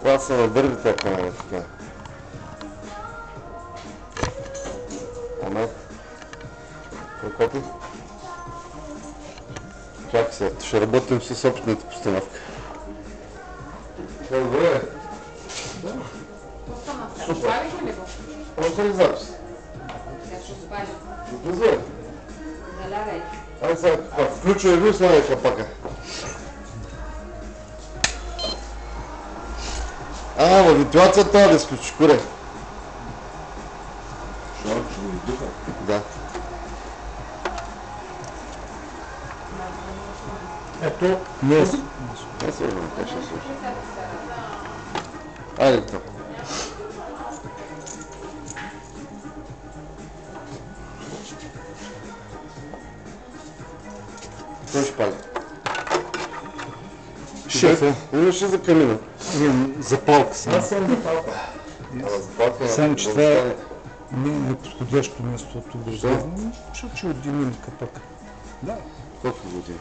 Аз съм надърви това камера така. Ама, каквото? Чакай сега, ще работим с собствената постановка. Добре. Обадихме ли го? Просто ли запис? Сега ще обадим. Добре. Залягай. Ай сега, включвай го и слагай капака. Вентилацията трябва да изключиш, коре. Ще го издуха? Да. Ето, Не е сигурно, те ще слуша. Айде това. Кой ще пали? шефе, Имаш ли за камина? имам запалка сега. Аз съм запалка. Само, че това е неподходящо място от обреждане. Защото ще отдимим капака. Да, Колко години?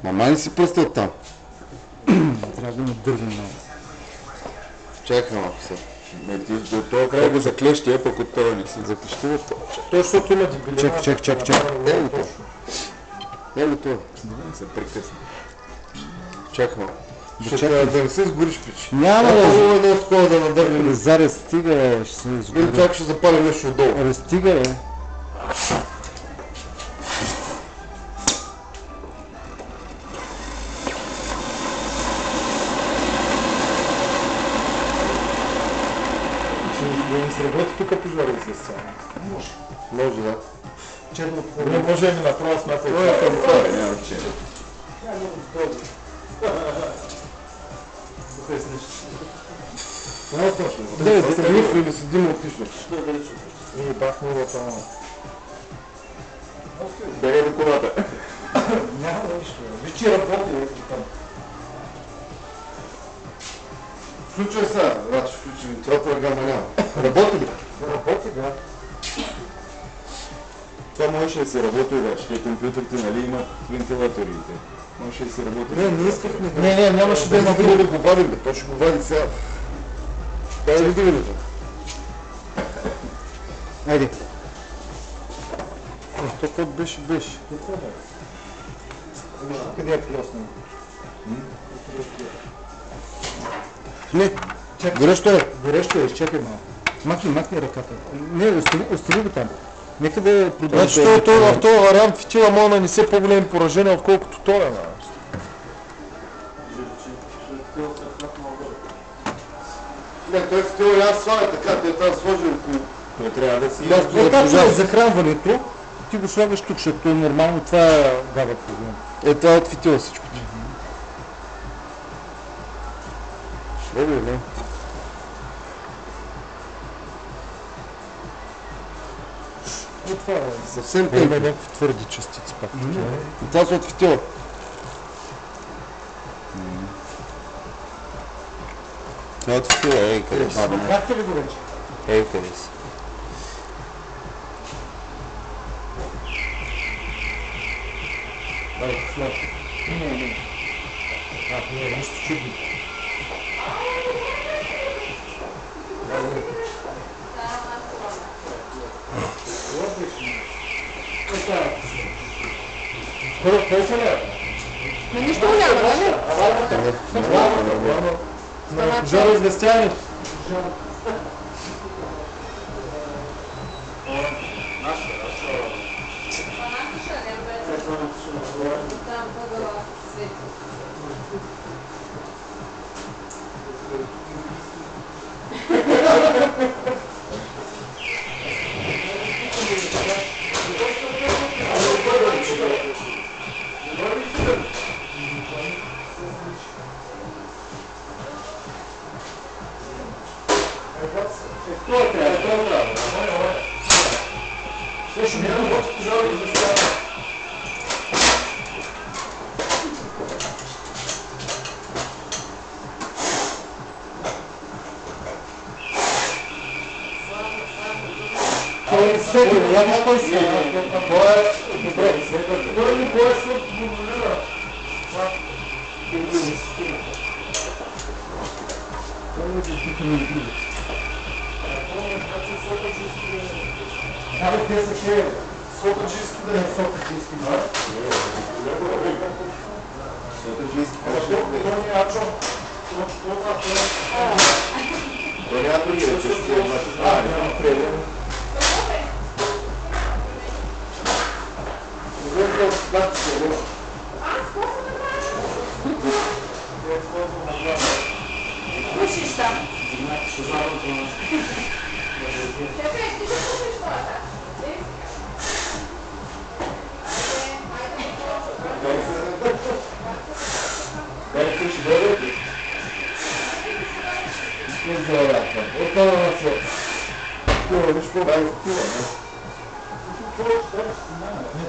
Мама не си пръсти оттам. трябва да надървим малко. Чакай малко сега. Ти до този край го заклещи, пък от това не си заклещи. То, защото има дебелина. Чакай. Е го това. Е го това. Да се прекъсна. Чакай малко. чакай. Да не се сгориш, пич. Няма Много да... едно такова да надървим. Заре, стига, бе, ще се Или изгоря. чак ще запалим нещо отдолу. Абе, стига, бе. Да не сработи тук пожари с това. Може да. Черно Не може да ми направо смятай. Това е към това, няма че. Много точно. Да, стрелив или седим отлично. И бах му в това. Бегай до колата. Няма нищо. Вече работи, там. Включвай сега, брат, ще включи вентилатора, гама няма. Работи ли? Работи, да. Това можеше да се работи вече. Те компютрите, нали, имат вентилаторите. Можеше да се работи. Не искахме да... Не, нямаше да има друго. Да го вадим, бе. Той ще го вади сега. Дай ли дигането? Айде. То код беше. Къде е плеснал? Не. Горещо е. Горещо е, изчакай малко. Махни ръката. Не, остави го там. Нека да продължи. Значи в този вариант фитила може да нанесе по-големи поражения, отколкото това е. Не, той в теория аз слага така, те трябва да сложи около. Той трябва да си... Място за Както е пожар. захранването, ти го слагаш тук, защото е нормално, това дава проблем. Е, това е от фитила всичко. Добре, не. И това е. Съвсем Има тънко. някакви твърди частици пак. И това са от фитила. Това от фитила, ей, къде падна. Как ли го вече? Ей, къде си. Не, нищо чудно. Колко ли? Но нищо няма, нали? На пожара известяване. Там въгъла свети. Абе, те са ще сотаджийски да не сотаджийски. Сотаджийски. Слушаш там. Шефе, ти ще слушаш хората.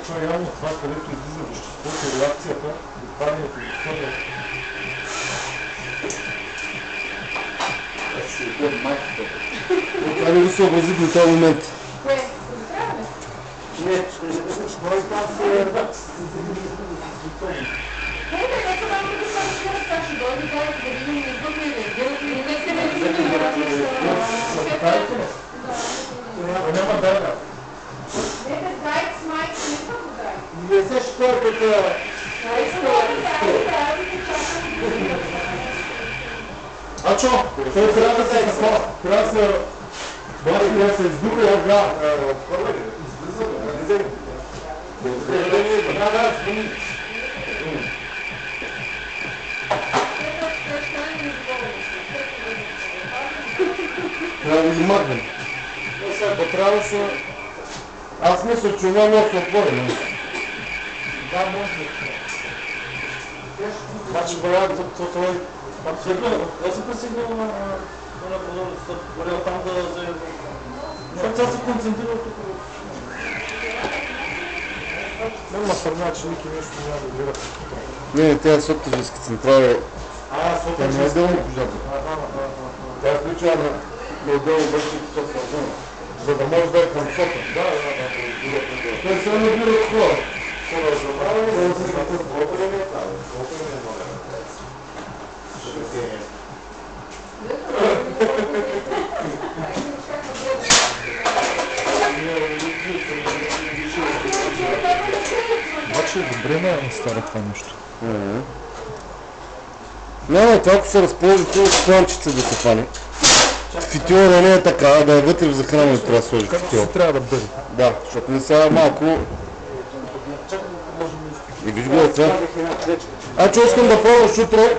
Това реално това, където излиза веществото, реакцията, диханието, диханието. Това не го съобрази до този момент. Кое? Здраве? Не, той там се Хей, бе, това не го съобщава, това ще дойде, да видим, не бъдне ли. Не се не видим, няма дайна. Не, бе, дайт с майк, не съм го дайт. Не се шторката. Ачо, той трябва да се такова. Трябва да се... Бати да се издуха и ага. Трябва да ги махнем. Трябва да се... Аз мисля, че няма да се отвори. Да, може. Значи, боят, той... Абсолютно. Аз съм пресигнал на позорността. Горел там да заедно. Защото аз се концентрирал тук. Няма страна, че никой нещо няма да гледа. Не, тя е сотаджийска централа. Тя не е отделно пожарна. Тя е включена на отделно бъдеще за да може да е към сота. Да. Те се набират хора. Обаче е добре на стара това нещо. Не, това ако се разположи тук планчица да се фане. Фитила да не е така, да е вътре в захранването трябва да сложи фитила. Трябва да бъде. Да, защото не сега малко... И виж го това. Че искам да пробваш утре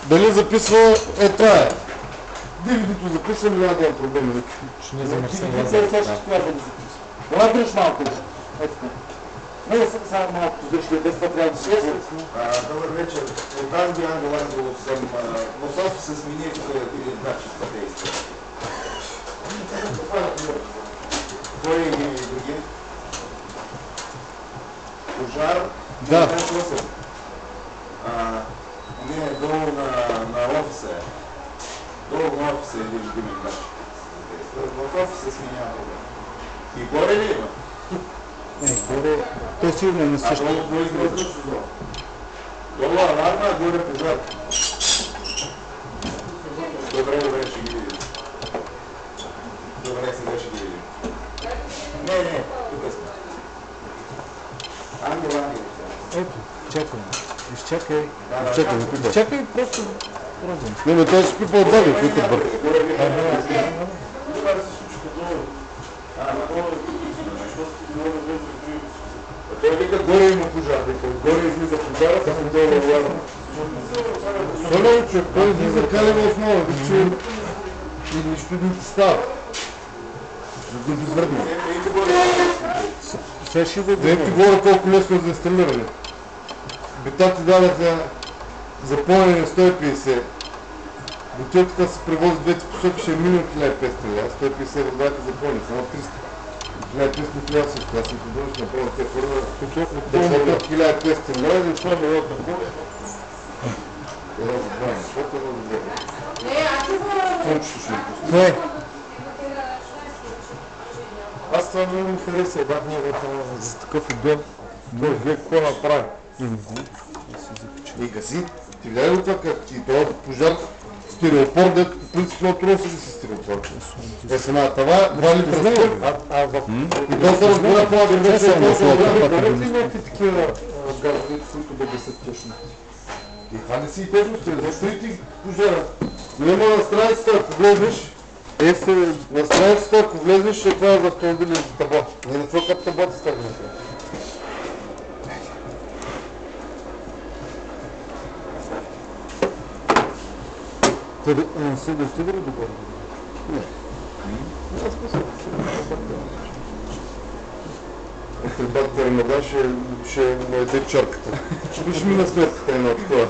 дали записва това е. DVD-то записва ли няма да има проблеми. Ще не замърсен DVD-то лазер. е това, ще трябва да го записва. Това дръж малко. Ето. Не, сега малко дръж, без това трябва да се слезе. Добър вечер. От Англия Ангелангелов съм. В офиса смених един качество действия. Кой е и други? Пожар. Да. Не, долу на офиса е. Долу на офиса е един качество. В офиса сменява. И горе ли има? Горе, той сигурно е на същото. Долу изградно сезон. Долу аларма, а горе пожар. Добре, ще ги видим. Добре, сега ще ги видим. Не, тук сме. Ангел. Ето, чакай. Изчакай. Чакай, Чакай просто роден. не, бе, той ще пипа отзади, които бърка. Той вика, горе има пожар. Горе излиза пожара, само долу аларма. Соля, човек, той излиза калева основа, виж, че и нищо не ти става. Да го извърдне. Сега ще да Да им ти говоря колко лесно е за инсталиране. Бита ти дадаха запълнение 150. Бутилката се превози двете посоки, ще е минимум 1500 лева. 150 раздаха запълнение, само 300. 1500 лева също, аз съм подължиш направо те първа. Да платят 1500 лева, да това било такова. Едно за два, защото едно за два. Не, аз не говоря. Слънчето ще ми Кое? Аз това много ми хареса, бах много За такъв обем. той глед какво направи. И гаси, ти гледай го това, как ти това пожар, стиропор, дето по принцип много трудно се си стиропор. Е самата това, 2 литра спирт. И то се разбира това да беше толкова време. Има някакви такива газове, които да гасят течности. И това не си и тежности, защо и ти пожара? Но има на страницата, ако влезеш, на страницата, ако влезеш, ще това за автомобили за табло. Не на това като таблото става. Се достига ли до горе? Бат Рамадан ще му еде чарката. Виж ми на сметката едно такова.